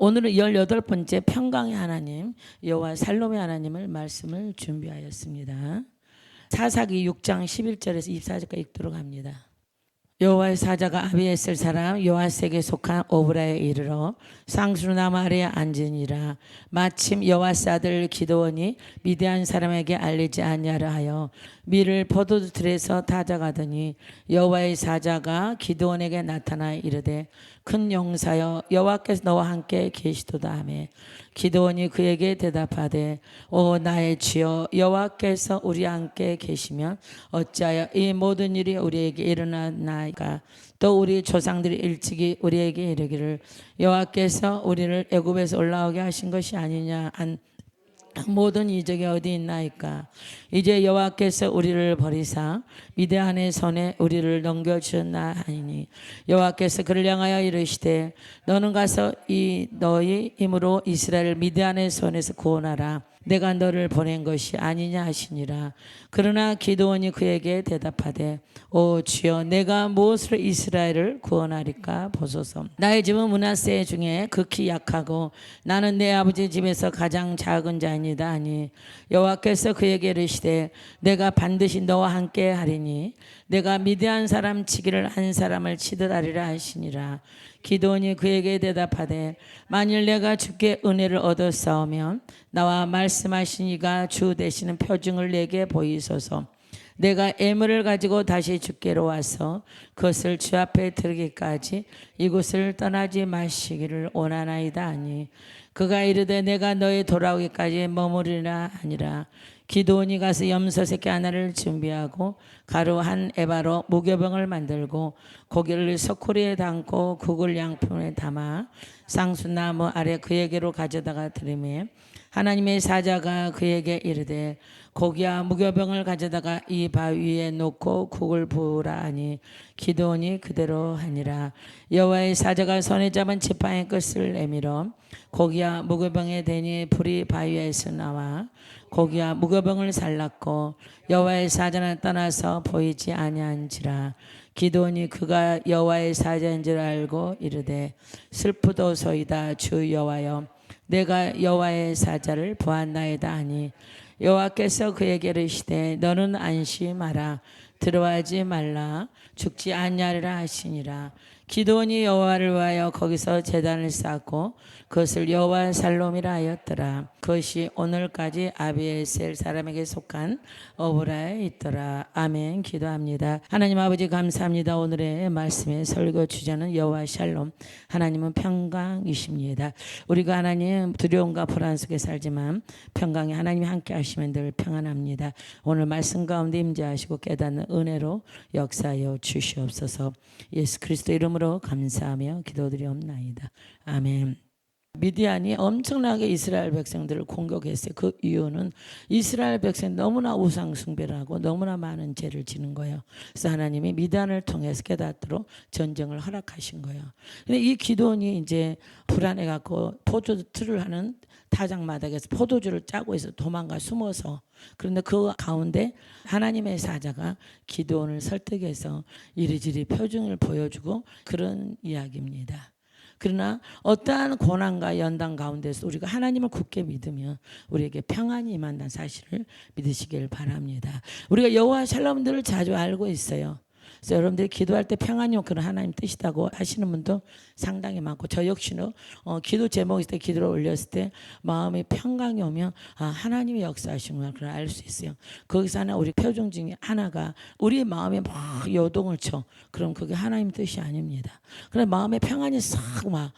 오늘은 18번째 평강의 하나님 여호와 살롬의 하나님을 말씀을 준비하였습니다. 사사기 6장 11절에서 24절까지 읽도록 합니다. 여호와의 사자가 아비에셀 사람 요아스에게 속한 오브라에 이르러 상수나무 아래에 앉으니라. 마침 요아스 아들 기드온이 미디안 사람에게 알리지 아니하려 하여 밀을 포도들에서 타작하더니 여호와의 사자가 기드온에게 나타나 이르되 큰 용사여 여호와께서 너와 함께 계시도다 하매 기드온이 그에게 대답하되 오 나의 주여 여호와께서 우리와 함께 계시면 어찌하여 이 모든 일이 우리에게 일어나나이까. 또 우리 조상들이 일찍이 우리에게 이르기를 여호와께서 우리를 애굽에서 올라오게 하신 것이 아니냐 한 모든 이적이 어디 있나이까. 이제 여호와께서 우리를 버리사 미디안의 손에 우리를 넘겨주셨나 하니 여호와께서 그를 향하여 이르시되 너는 가서 이 너희 힘으로 이스라엘을 미디안의 손에서 구원하라. 내가 너를 보낸 것이 아니냐 하시니라. 그러나 기드온이 그에게 대답하되 오 주여 내가 무엇으로 이스라엘을 구원하리까 보소서. 나의 집은 므낫세 중에 극히 약하고 나는 내 아버지 집에서 가장 작은 자이니다 하니 여호와께서 그에게 이르시되 내가 반드시 너와 함께 하리니 내가 미디안 사람 치기를 한 사람을 치듯 하리라 하시니라. 기드온이 그에게 대답하되 만일 내가 주께 은혜를 얻었사오면 나와 말씀하신 이가 주 되시는 표징을 내게 보이소서. 내가 애물을 가지고 다시 주께로 와서 그것을 주 앞에 들기까지 이곳을 떠나지 마시기를 원하나이다 하니 그가 이르되 내가 너의 돌아오기까지 머무리라 하니라. 기드온이 가서 염소 새끼 하나를 준비하고 가루 한 에바로 무교병을 만들고 고기를 소쿠리에 담고 국을 양푼에 담아 상수나무 아래 그에게로 가져다가 드리매 하나님의 사자가 그에게 이르되 고기와 무교병을 가져다가 이 바위 위에 놓고 국을 부으라 하니 기드온이 그대로 하니라. 여호와의 사자가 손에 잡은 지팡이 끝을 내밀어 고기와 무교병에 대니 불이 바위에서 나와 고기와 무교병을 살랐고 여호와의 사자는 떠나서 보이지 아니한지라. 기드온이 그가 여호와의 사자인 줄 알고 이르되 슬프도소이다 주 여호와여 내가 여호와의 사자를 보았나이다 하니 여호와께서 그에게 이르시되 너는 안심하라 들어가지 말라 죽지 아니하리라 하시니라. 기드온이 여호와를 위하여 거기서 제단을 쌓고 그것을 여호와 살롬이라 하였더라. 그것이 오늘까지 아비에셀 사람에게 속한 오브라에 있더라. 아멘. 기도합니다. 하나님 아버지 감사합니다. 오늘의 말씀의 설교 주제는 여호와 샬롬, 하나님은 평강이십니다. 우리가 하나님 두려움과 불안 속에 살지만 평강이 하나님이 함께 하시면 늘 평안합니다. 오늘 말씀 가운데 임재하시고 깨닫는 은혜로 역사하여 주시옵소서. 예수 그리스도 이름으로 감사하며 기도드리옵나이다. 아멘. 미디안이 엄청나게 이스라엘 백성들을 공격했어요. 그 이유는 이스라엘 백성이 너무나 우상 숭배를 하고 너무나 많은 죄를 지는 거예요. 그래서 하나님이 미디안을 통해서 깨닫도록 전쟁을 허락하신 거예요. 근데 이 기드온이 이제 불안해 갖고 포도 틀을 하는 타작마당에서 포도주를 짜고 있어 도망가 숨어서. 그런데 그 가운데 하나님의 사자가 기드온을 설득해서 이리저리 표징을 보여주고 그런 이야기입니다. 그러나 어떠한 고난과 연단 가운데서 우리가 하나님을 굳게 믿으면 우리에게 평안이 임한다는 사실을 믿으시길 바랍니다. 우리가 여호와 샬롬들을 자주 알고 있어요. 그래서 여러분들이 기도할 때 평안이 그런 하나님 뜻이라고 하시는 분도 상당히 많고 저 역시는 기도 제목이 있을 때 기도를 올렸을 때 마음에 평강이 오면 하나님이 역사하시는구나 그걸 알 수 있어요. 거기서 하나 우리 표정 중에 하나가 우리 마음에 막 요동을 쳐. 그럼 그게 하나님 뜻이 아닙니다. 그럼 마음에 평안이 싹 막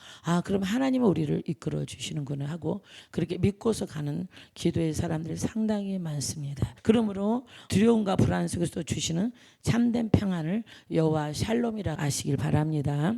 그럼 하나님이 우리를 이끌어 주시는구나 하고 그렇게 믿고서 가는 기도의 사람들이 상당히 많습니다. 그러므로 두려움과 불안 속에서 주시는 참된 평안을 여호와 샬롬이라 아시길 바랍니다.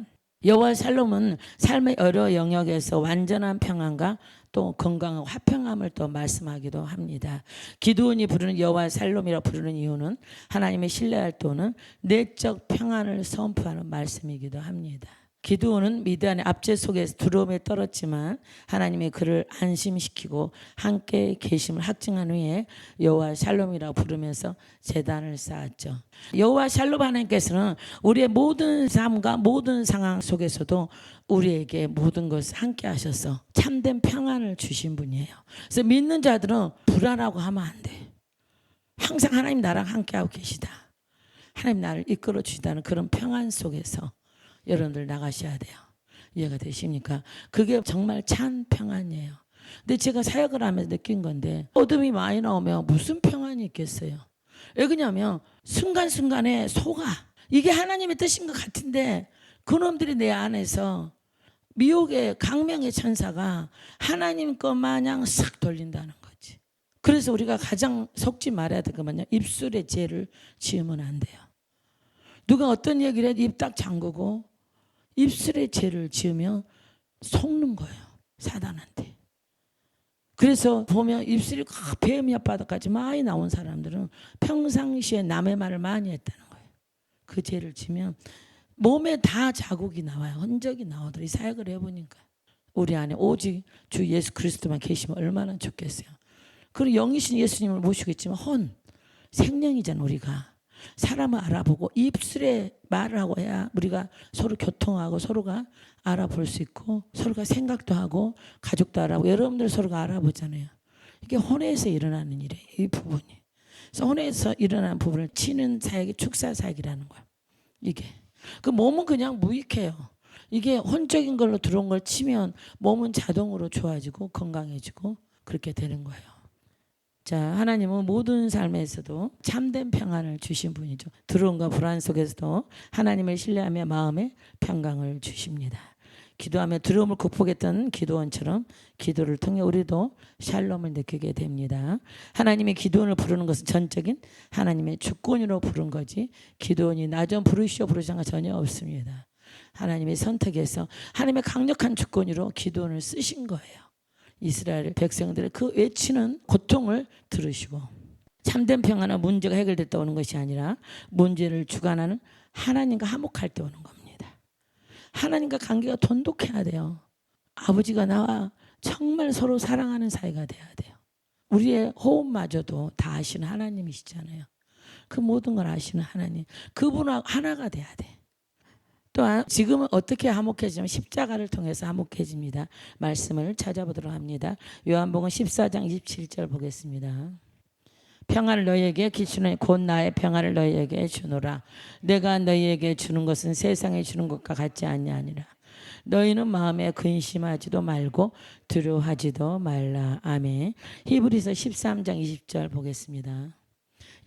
여호와 샬롬은 삶의 여러 영역에서 완전한 평안과 또 건강하고 화평함을 또 말씀하기도 합니다. 기드온이 부르는 여호와 샬롬이라 부르는 이유는 하나님의 신뢰할 또는 내적 평안을 선포하는 말씀이기도 합니다. 기드온은 미디안의 압제 속에서 두려움에 떨었지만 하나님이 그를 안심시키고 함께 계심을 확증한 후에 여호와 샬롬이라고 부르면서 제단을 쌓았죠. 여호와 샬롬 하나님께서는 우리의 모든 삶과 모든 상황 속에서도 우리에게 모든 것을 함께 하셔서 참된 평안을 주신 분이에요. 그래서 믿는 자들은 불안하고 하면 안 돼. 항상 하나님 나랑 함께하고 계시다. 하나님 나를 이끌어 주시다는 그런 평안 속에서 여러분들 나가셔야 돼요. 이해가 되십니까? 그게 정말 참 평안이에요. 근데 제가 사역을 하면서 느낀 건데 어둠이 많이 나오면 무슨 평안이 있겠어요? 왜 그러냐면 순간순간에 속아. 이게 하나님의 뜻인 것 같은데 그놈들이 내 안에서 미혹의 강명의 천사가 하나님 것 마냥 싹 돌린다는 거지. 그래서 우리가 가장 속지 말아야 될 것은요, 입술에 죄를 지으면 안 돼요. 누가 어떤 얘기를 해도 입 딱 잠그고 입술에 죄를 지으면 속는 거예요, 사단한테. 그래서 보면 입술이 배 밑바닥까지 많이 나온 사람들은 평상시에 남의 말을 많이 했다는 거예요. 그 죄를 지면 몸에 다 자국이 나와요. 흔적이 나오더라고요. 사역을 해보니까 우리 안에 오직 주 예수 그리스도만 계시면 얼마나 좋겠어요. 그리고 영이신 예수님을 모시겠지만 생명이잖아. 우리가 사람을 알아보고 입술에 말을 하고 해야 우리가 서로 교통하고 서로가 알아볼 수 있고 서로가 생각도 하고 가족도 알아보고 여러분들 서로가 알아보잖아요. 이게 혼에서 일어나는 일이에요. 이 부분이. 그래서 혼에서 일어나는 부분을 치는 사역이 축사 사역이라는 거예요. 이게. 그 몸은 그냥 무익해요. 이게 혼적인 걸로 들어온 걸 치면 몸은 자동으로 좋아지고 건강해지고 그렇게 되는 거예요. 자, 하나님은 모든 삶에서도 참된 평안을 주신 분이죠. 두려움과 불안 속에서도 하나님을 신뢰하며 마음에 평강을 주십니다. 기도하며 두려움을 극복했던 기도원처럼 기도를 통해 우리도 샬롬을 느끼게 됩니다. 하나님의 기도원을 부르는 것은 전적인 하나님의 주권으로 부른 거지 기도원이 나 좀 부르시오 부르시는 전혀 없습니다. 하나님의 선택에서 하나님의 강력한 주권으로 기도원을 쓰신 거예요. 이스라엘 백성들의 그 외치는 고통을 들으시고 참된 평안은 문제가 해결될 때 오는 것이 아니라 문제를 주관하는 하나님과 화목할 때 오는 겁니다. 하나님과 관계가 돈독해야 돼요. 아버지가 나와 정말 서로 사랑하는 사이가 돼야 돼요. 우리의 호흡마저도 다 아시는 하나님이시잖아요. 그 모든 걸 아시는 하나님, 그분하고 하나가 돼야 돼. 또한 지금은 어떻게 화목해지냐면 십자가를 통해서 화목해집니다. 말씀을 찾아보도록 합니다. 요한복음 14장 27절 보겠습니다. 평안을 너희에게 기준에 곧 나의 평안을 너희에게 주노라. 내가 너희에게 주는 것은 세상에 주는 것과 같지 아니하니라. 너희는 마음에 근심하지도 말고 두려워하지도 말라. 아멘. 히브리서 13장 20절 보겠습니다.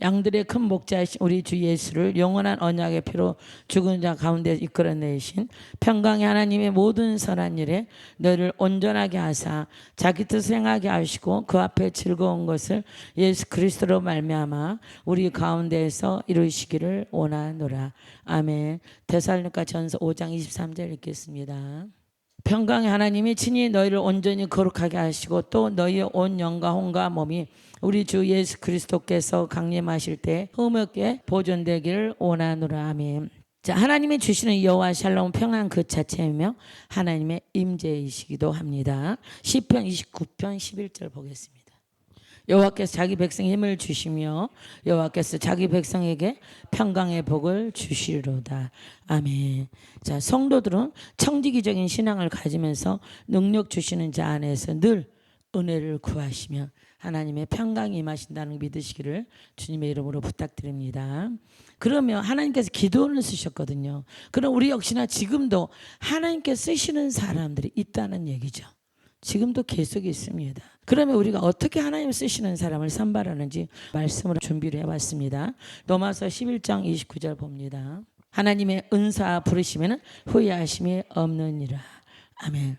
양들의 큰 목자이신 우리 주 예수를 영원한 언약의 피로 죽은 자 가운데 이끌어내신 평강의 하나님의 모든 선한 일에 너를 온전하게 하사 자기 뜻을 행하게 하시고 그 앞에 즐거운 것을 예수 그리스도로 말미암아 우리 가운데에서 이루시기를 원하노라. 아멘. 데살로니가 전서 5장 23절 읽겠습니다. 평강의 하나님이 친히 너희를 온전히 거룩하게 하시고 또 너희의 온 영과 혼과 몸이 우리 주 예수 그리스도께서 강림하실 때 흠없게 보존되기를 원하노라. 아멘. 자, 하나님이 주시는 여호와 샬롬 평안 그 자체이며 하나님의 임재이시기도 합니다. 시편 29편 11절 보겠습니다. 여호와께서 자기 백성에 힘을 주시며 여호와께서 자기 백성에게 평강의 복을 주시리로다. 아멘. 자, 성도들은 청지기적인 신앙을 가지면서 능력 주시는 자 안에서 늘 은혜를 구하시며 하나님의 평강이 임하신다는 걸 믿으시기를 주님의 이름으로 부탁드립니다. 그러면 하나님께서 기도원을 쓰셨거든요. 그럼 우리 역시나 지금도 하나님께 쓰시는 사람들이 있다는 얘기죠. 지금도 계속 있습니다. 그러면 우리가 어떻게 하나님 쓰시는 사람을 선발하는지 말씀으로 준비를 해봤습니다. 로마서 11장 29절 봅니다. 하나님의 은사 부르시면 후회하심이 없느니라. 아멘.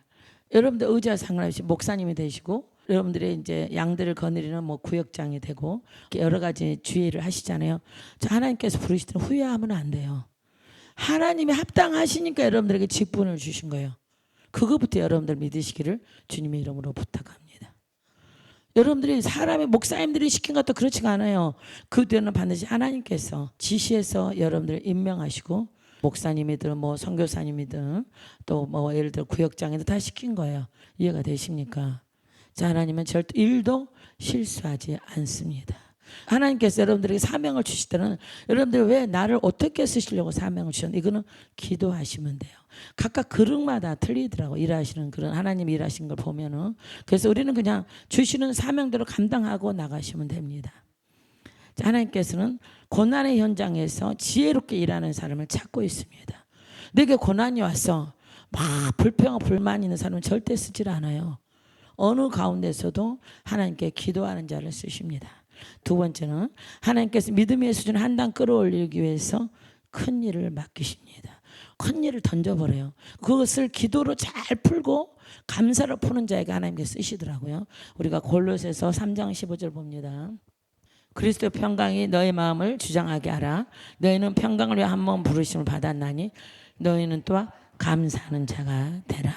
여러분들 의지와 상관없이 목사님이 되시고 여러분들의 이제 양들을 거느리는 뭐 구역장이 되고 여러 가지 주의를 하시잖아요. 저 하나님께서 부르실 때 후회하면 안 돼요. 하나님이 합당하시니까 여러분들에게 직분을 주신 거예요. 그거부터 여러분들 믿으시기를 주님의 이름으로 부탁합니다. 여러분들이 사람의 목사님들이 시킨 것도 그렇지가 않아요. 그 뒤에는 반드시 하나님께서 지시해서 여러분들을 임명하시고 목사님이든 뭐 선교사님이든 또 뭐 예를 들어 구역장에도 다 시킨 거예요. 이해가 되십니까? 자, 하나님은 절대 일도 실수하지 않습니다. 하나님께서 여러분들에게 사명을 주실 때는 여러분들이 왜 나를 어떻게 쓰시려고 사명을 주셨는지 이거는 기도하시면 돼요. 각각 그릇마다 틀리더라고. 일하시는 그런 하나님 일하신 걸 보면은. 그래서 우리는 그냥 주시는 사명대로 감당하고 나가시면 됩니다. 자, 하나님께서는 고난의 현장에서 지혜롭게 일하는 사람을 찾고 있습니다. 내게 고난이 왔어. 막 불평 불만 있는 사람은 절대 쓰질 않아요. 어느 가운데서도 하나님께 기도하는 자를 쓰십니다. 두 번째는 하나님께서 믿음의 수준을 한 단 끌어올리기 위해서 큰 일을 맡기십니다. 큰 일을 던져버려요. 그것을 기도로 잘 풀고 감사로 푸는 자에게 하나님께 쓰시더라고요. 우리가 골로새서 3장 15절 봅니다. 그리스도의 평강이 너의 마음을 주장하게 하라. 너희는 평강을 위해 한 번 부르심을 받았나니 너희는 또한 감사하는 자가 되라.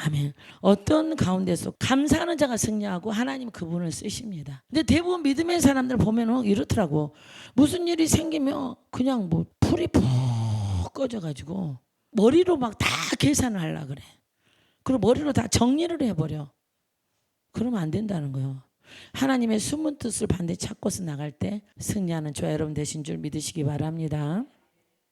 아멘. 어떤 가운데서 감사하는 자가 승리하고 하나님 그분을 쓰십니다. 근데 대부분 믿음의 사람들 보면은 이렇더라고. 무슨 일이 생기면 그냥 뭐 불이 푹 꺼져가지고 머리로 막 다 계산을 하려고 그래. 그리고 머리로 다 정리를 해버려. 그러면 안 된다는 거예요. 하나님의 숨은 뜻을 반드시 찾고서 나갈 때 승리하는 저와 여러분 되신 줄 믿으시기 바랍니다.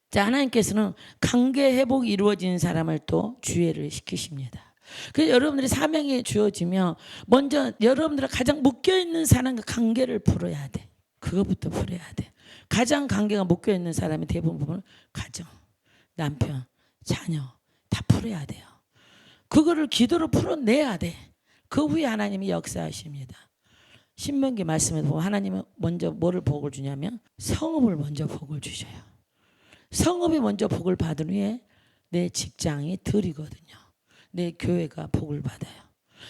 자, 하나님께서는 관계 회복이 이루어진 사람을 또 주의를 시키십니다. 그래서 여러분들이 사명이 주어지면 먼저 여러분들과 가장 묶여있는 사람과 관계를 풀어야 돼. 그것부터 풀어야 돼. 가장 관계가 묶여있는 사람이 대부분 가정, 남편, 자녀 다 풀어야 돼요. 그거를 기도로 풀어내야 돼. 그 후에 하나님이 역사하십니다. 신명기 말씀에 보면 하나님은 먼저 뭐를 복을 주냐면 성읍을 먼저 복을 주셔요. 성읍이 먼저 복을 받은 후에 내 직장이 들이거든요. 내 교회가 복을 받아요.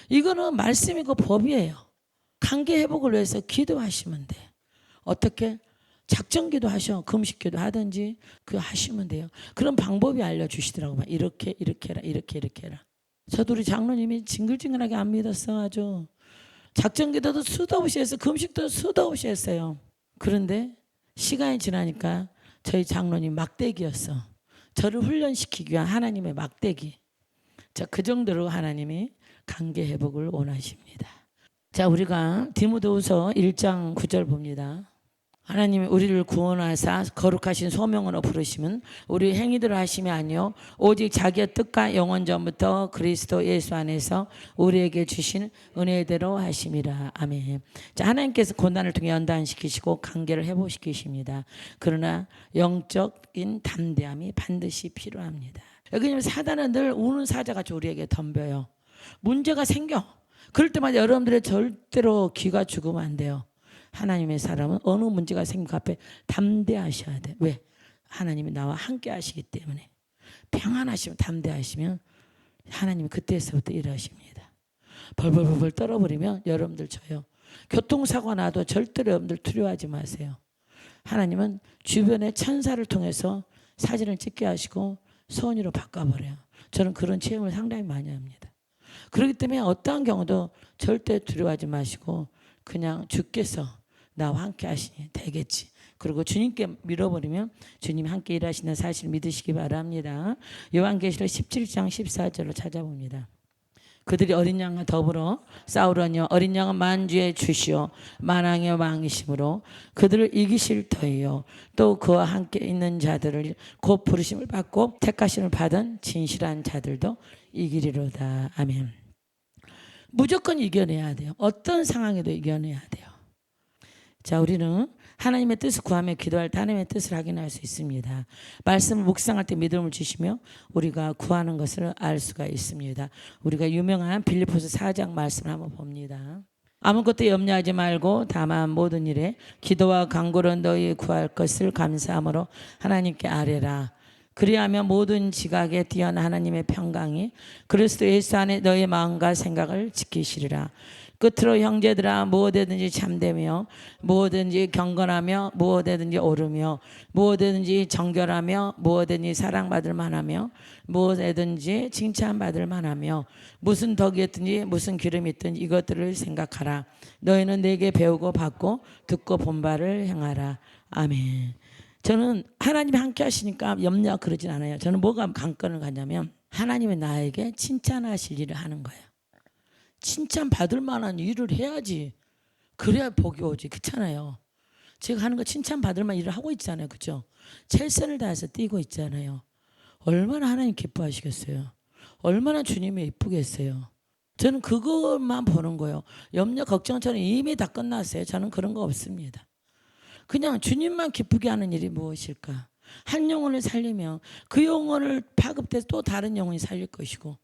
이거는 말씀이고 법이에요. 관계 회복을 위해서 기도하시면 돼. 어떻게? 작정기도 하셔. 금식기도 하든지 그거 하시면 돼요. 그런 방법이 알려주시더라고요. 이렇게 해라. 이렇게 해라. 저도 우리 장로님이 징글징글하게 안 믿었어. 아주. 작정기도도 수도 없이 했어요. 금식도 수도 없이 했어요. 그런데 시간이 지나니까 저희 장로님 막대기였어. 저를 훈련시키기 위한 하나님의 막대기. 자, 그 정도로 하나님이 관계 회복을 원하십니다. 자, 우리가 디모데후서 1장 9절 봅니다. 하나님이 우리를 구원하사 거룩하신 소명으로 부르시면 우리 행위대로 하심이 아니요 오직 자기의 뜻과 영원 전부터 그리스도 예수 안에서 우리에게 주신 은혜대로 하심이라. 아멘. 자, 하나님께서 고난을 통해 연단시키시고 관계를 회복시키십니다. 그러나 영적인 담대함이 반드시 필요합니다. 왜냐하면 사단은 늘 우는 사자같이 우리에게 덤벼요. 문제가 생겨. 그럴 때마다 여러분들의 절대로 귀가 죽으면 안 돼요. 하나님의 사람은 어느 문제가 생기면 앞에 담대하셔야 돼. 왜? 하나님이 나와 함께 하시기 때문에. 평안하시면 담대하시면 하나님이 그때서부터 일하십니다. 벌벌벌 떨어버리면 여러분들 져요. 교통사고 나도 절대로 여러분들 두려워하지 마세요. 하나님은 주변의 천사를 통해서 사진을 찍게 하시고 선의로 바꿔버려요. 저는 그런 체험을 상당히 많이 합니다. 그렇기 때문에 어떠한 경우도 절대 두려워하지 마시고 그냥 주께서 나와 함께 하시니 되겠지. 그리고 주님께 밀어버리면 주님이 함께 일하시는 사실을 믿으시기 바랍니다. 요한계시록 17장 14절로 찾아봅니다. 그들이 어린 양과 더불어 싸우려니와 어린 양은 만주의 주시오 만왕의 왕이심으로 그들을 이기실 터이요 또 그와 함께 있는 자들을 곧 부르심을 받고 택하심을 받은 진실한 자들도 이기리로다. 아멘. 무조건 이겨내야 돼요. 어떤 상황에도 이겨내야 돼요. 자, 우리는 하나님의 뜻을 구하며 기도할 때 하나님의 뜻을 확인할 수 있습니다. 말씀을 묵상할 때 믿음을 주시며 우리가 구하는 것을 알 수가 있습니다. 우리가 유명한 빌립보서 4장 말씀을 한번 봅니다. 아무것도 염려하지 말고 다만 모든 일에 기도와 간구로 너희 구할 것을 감사함으로 하나님께 아뢰라. 그리하면 모든 지각에 뛰어난 하나님의 평강이 그리스도 예수 안에 너의 마음과 생각을 지키시리라. 끝으로 형제들아 무엇이든지 참되며 무엇이든지 경건하며 무엇이든지 옳으며 무엇이든지 정결하며 무엇이든지 사랑받을 만하며 무엇이든지 칭찬받을 만하며 무슨 덕이 있든지 무슨 기름이 있든지 이것들을 생각하라. 너희는 내게 배우고 받고 듣고 본 바를 행하라. 아멘. 저는 하나님이 함께 하시니까 염려 그러진 않아요. 저는 뭐가 관건을 가냐면 하나님이 나에게 칭찬하실 일을 하는 거예요. 칭찬받을 만한 일을 해야지. 그래야 복이 오지. 그렇잖아요. 제가 하는 거 칭찬받을 만한 일을 하고 있잖아요. 그죠? 최선을 다해서 뛰고 있잖아요. 얼마나 하나님 기뻐하시겠어요. 얼마나 주님이 이쁘겠어요. 저는 그것만 보는 거예요. 염려 걱정처럼 이미 다 끝났어요. 저는 그런 거 없습니다. 그냥 주님만 기쁘게 하는 일이 무엇일까? 한 영혼을 살리면 그 영혼을 파급돼서 또 다른 영혼이 살릴 것이고,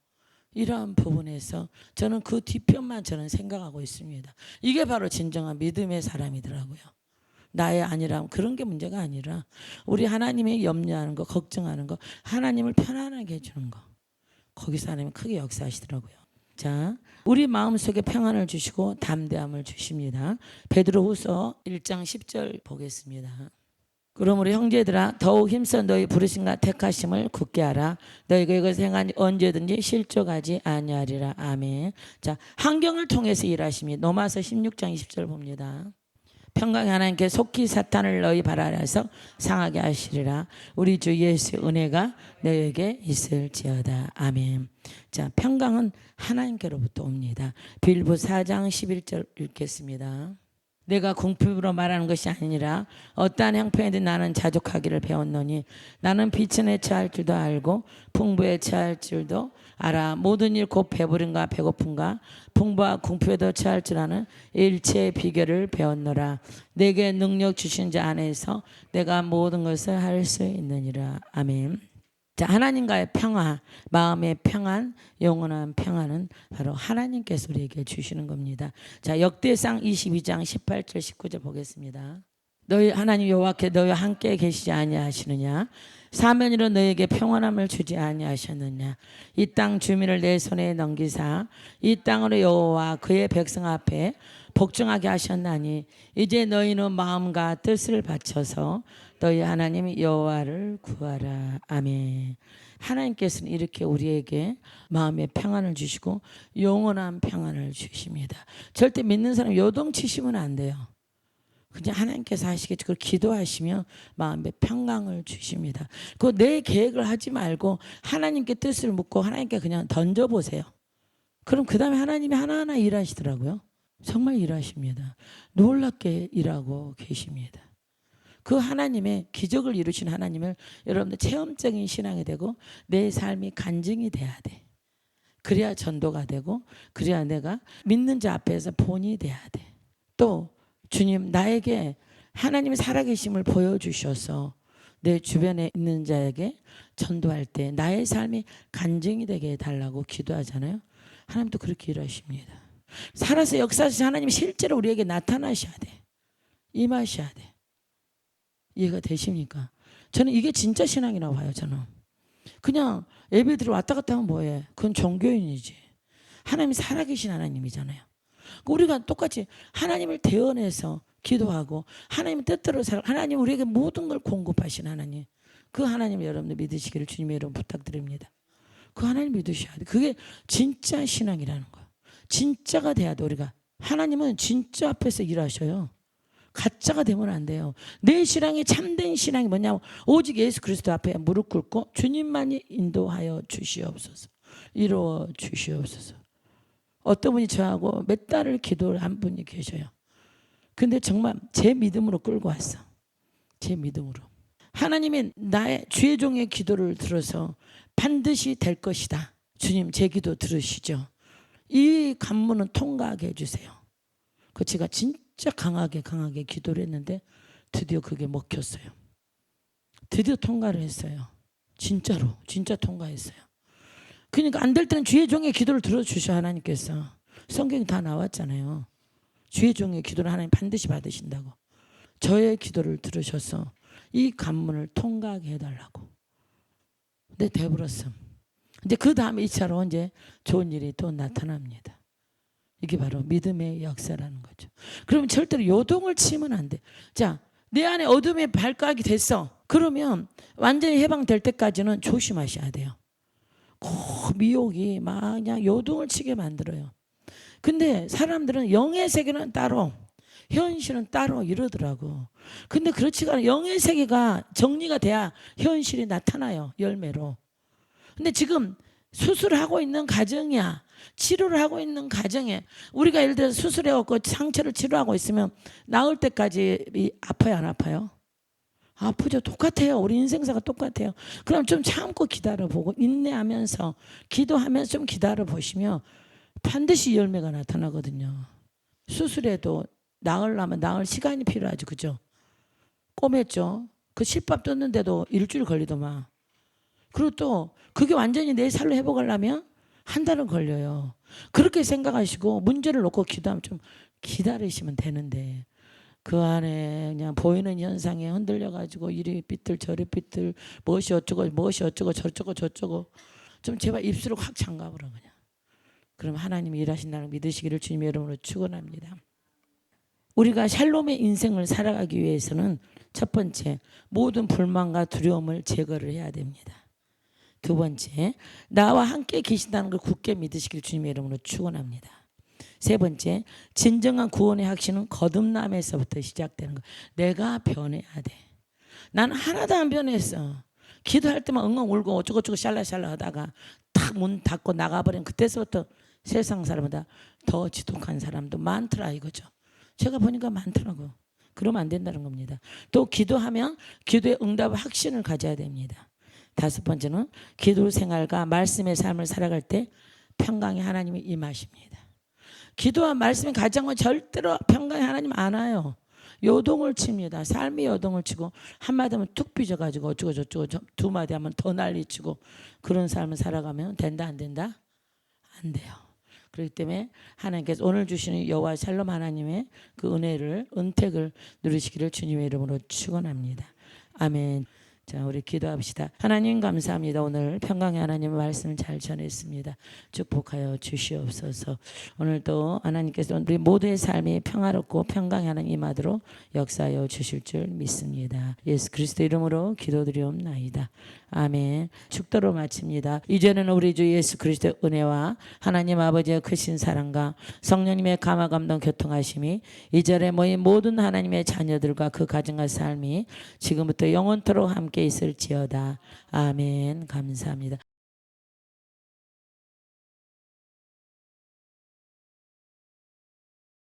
이러한 부분에서 저는 그 뒤편만 저는 생각하고 있습니다. 이게 바로 진정한 믿음의 사람이더라고요. 나의 아니라 그런 게 문제가 아니라 우리 하나님이 염려하는 거, 걱정하는 거, 하나님을 편안하게 해주는 거, 거기서 하나님이 크게 역사하시더라고요. 자, 우리 마음속에 평안을 주시고 담대함을 주십니다. 베드로후서 1장 10절 보겠습니다. 그러므로 형제들아 더욱 힘써 너희 부르심과 택하심을 굳게 하라. 너희가 이것을 행하니 언제든지 실족하지 아니하리라. 아멘. 자, 환경을 통해서 일하심이 로마서 16장 20절 봅니다. 평강의 하나님께 속히 사탄을 너희 발 아래에서 상하게 하시리라. 우리 주 예수의 은혜가 너희에게 있을지어다. 아멘. 자, 평강은 하나님께로부터 옵니다. 빌보 4장 11절 읽겠습니다. 내가 궁핍으로 말하는 것이 아니라 어떠한 형편이든 나는 자족하기를 배웠노니 나는 비천에 처할 줄도 알고 풍부에 처할 줄도 알아. 모든 일 곧 배부림과 배고픔과 풍부와 궁핍에도 처할 줄 아는 일체의 비결을 배웠노라. 내게 능력 주신 자 안에서 내가 모든 것을 할 수 있느니라. 아멘. 자, 하나님과의 평화, 마음의 평안, 영원한 평안은 바로 하나님께서 우리에게 주시는 겁니다. 자, 역대상 22장 18절 19절 보겠습니다. 너희 하나님 여호와께 너희와 함께 계시지 아니하시느냐? 사면으로 너희에게 평안함을 주지 아니하셨느냐? 이 땅 주민을 내 손에 넘기사 이 땅으로 여호와 그의 백성 앞에 복종하게 하셨나니 이제 너희는 마음과 뜻을 바쳐서 너희 하나님 여호와를 구하라. 아멘. 하나님께서는 이렇게 우리에게 마음의 평안을 주시고 영원한 평안을 주십니다. 절대 믿는 사람 요동치시면 안 돼요. 그냥 하나님께서 하시겠지. 그걸 기도하시면 마음의 평강을 주십니다. 그 내 계획을 하지 말고 하나님께 뜻을 묻고 하나님께 그냥 던져보세요. 그럼 그 다음에 하나님이 하나하나 일하시더라고요. 정말 일하십니다. 놀랍게 일하고 계십니다. 그 하나님의 기적을 이루신 하나님을 여러분들 체험적인 신앙이 되고 내 삶이 간증이 돼야 돼. 그래야 전도가 되고 그래야 내가 믿는 자 앞에서 본이 돼야 돼. 또 주님 나에게 하나님의 살아계심을 보여주셔서 내 주변에 있는 자에게 전도할 때 나의 삶이 간증이 되게 해달라고 기도하잖아요. 하나님도 그렇게 일하십니다. 살아서 역사하신 하나님이 실제로 우리에게 나타나셔야 돼. 임하셔야 돼. 이해가 되십니까? 저는 이게 진짜 신앙이라고 봐요. 저는 그냥 예배드리러 왔다 갔다 하면 뭐해? 그건 종교인이지. 하나님이 살아계신 하나님이잖아요. 우리가 똑같이 하나님을 대언해서 기도하고 하나님 뜻대로 살아. 하나님 우리에게 모든 걸 공급하신 하나님. 그 하나님을 여러분들 믿으시기를 주님의 이름 부탁드립니다. 그 하나님 믿으셔야 돼. 그게 진짜 신앙이라는 거야. 진짜가 돼야 돼. 우리가 하나님은 진짜 앞에서 일하셔요. 가짜가 되면 안 돼요. 내 신앙이 참된 신앙이 뭐냐면 오직 예수 그리스도 앞에 무릎 꿇고 주님만이 인도하여 주시옵소서. 이루어 주시옵소서. 어떤 분이 저하고 몇 달을 기도를 한 분이 계셔요. 근데 정말 제 믿음으로 끌고 왔어. 제 믿음으로. 하나님이 나의 주의 종의 기도를 들어서 반드시 될 것이다. 주님 제 기도 들으시죠. 이 관문은 통과하게 해주세요. 그 제가 진짜 강하게 기도를 했는데 드디어 그게 먹혔어요. 드디어 통과를 했어요. 진짜로 진짜 통과했어요. 그러니까 안 될 때는 주의 종의 기도를 들어주셔. 하나님께서 성경이 다 나왔잖아요. 주의 종의 기도를 하나님 반드시 받으신다고. 저의 기도를 들으셔서 이 관문을 통과하게 해달라고. 근데 돼버렸어. 이제 그 다음에 2차로 이제 좋은 일이 또 나타납니다. 이게 바로 믿음의 역사라는 거죠. 그러면 절대로 요동을 치면 안 돼. 자, 내 안에 어둠의 발각이 됐어. 그러면 완전히 해방될 때까지는 조심하셔야 돼요. 미혹이 막 그냥 요동을 치게 만들어요. 근데 사람들은 영의 세계는 따로 현실은 따로 이러더라고. 근데 그렇지가 않아. 영의 세계가 정리가 돼야 현실이 나타나요. 열매로. 근데 지금 수술을 하고 있는 가정이야. 치료를 하고 있는 가정에 우리가 예를 들어서 수술해갖고 상처를 치료하고 있으면 나을 때까지 아파요, 안 아파요? 아프죠. 똑같아요. 우리 인생사가 똑같아요. 그럼 좀 참고 기다려보고 인내하면서 기도하면서 좀 기다려보시면 반드시 열매가 나타나거든요. 수술해도 나으려면 나을 시간이 필요하죠. 그죠? 꼬맸죠. 그 실밥 떴는데도 일주일 걸리더만. 그리고 또 그게 완전히 내 살로 회복하려면 한 달은 걸려요. 그렇게 생각하시고 문제를 놓고 기도하면 좀 기다리시면 되는데 그 안에 그냥 보이는 현상에 흔들려 가지고 이리 삐뚤 저리 삐뚤 무엇이 어쩌고 저쩌고 좀 제발 입술을 확 잠가버려 그냥. 그럼 하나님이 일하신다는 믿으시기를 주님의 이름으로 축원합니다. 우리가 샬롬의 인생을 살아가기 위해서는 첫 번째 모든 불만과 두려움을 제거를 해야 됩니다. 두 번째 나와 함께 계신다는 걸 굳게 믿으시길 주님의 이름으로 축원합니다. 세 번째 진정한 구원의 확신은 거듭남에서부터 시작되는 거. 내가 변해야 돼. 난 하나도 안 변했어. 기도할 때만 엉엉 울고 어쩌고저쩌고 샬라샬라 하다가 탁 문 닫고 나가버리면 그때서부터 세상 사람보다 더 지독한 사람도 많더라 이거죠. 제가 보니까 많더라고. 그러면 안 된다는 겁니다. 또 기도하면 기도의 응답의 확신을 가져야 됩니다. 다섯 번째는 기도 생활과 말씀의 삶을 살아갈 때 평강의 하나님이 임하십니다. 기도와 말씀의 가정은 절대로 평강의 하나님 안 와요. 요동을 칩니다. 삶이 요동을 치고 한마디 하면 툭 삐져가지고 어쩌고 두 마디 하면 더 난리치고 그런 삶을 살아가면 된다 안 된다? 안 돼요. 그렇기 때문에 하나님께서 오늘 주시는 여호와 샬롬 하나님의 그 은혜를 은택을 누리시기를 주님의 이름으로 축원합니다. 아멘. 자, 우리 기도합시다. 하나님 감사합니다. 오늘 평강의 하나님의 말씀을 잘 전했습니다. 축복하여 주시옵소서. 오늘도 하나님께서 우리 모두의 삶이 평화롭고 평강의 하나님 임하도록 역사하여 주실 줄 믿습니다. 예수 그리스도 이름으로 기도드리옵나이다. 아멘. 축도로 마칩니다. 이제는 우리 주 예수 그리스도의 은혜와 하나님 아버지의 크신 사랑과 성령님의 감화 감동 교통하심이 이 자리에 모인 모든 하나님의 자녀들과 그 가정과 삶이 지금부터 영원토록 함께 있을지어다. 아멘. 감사합니다.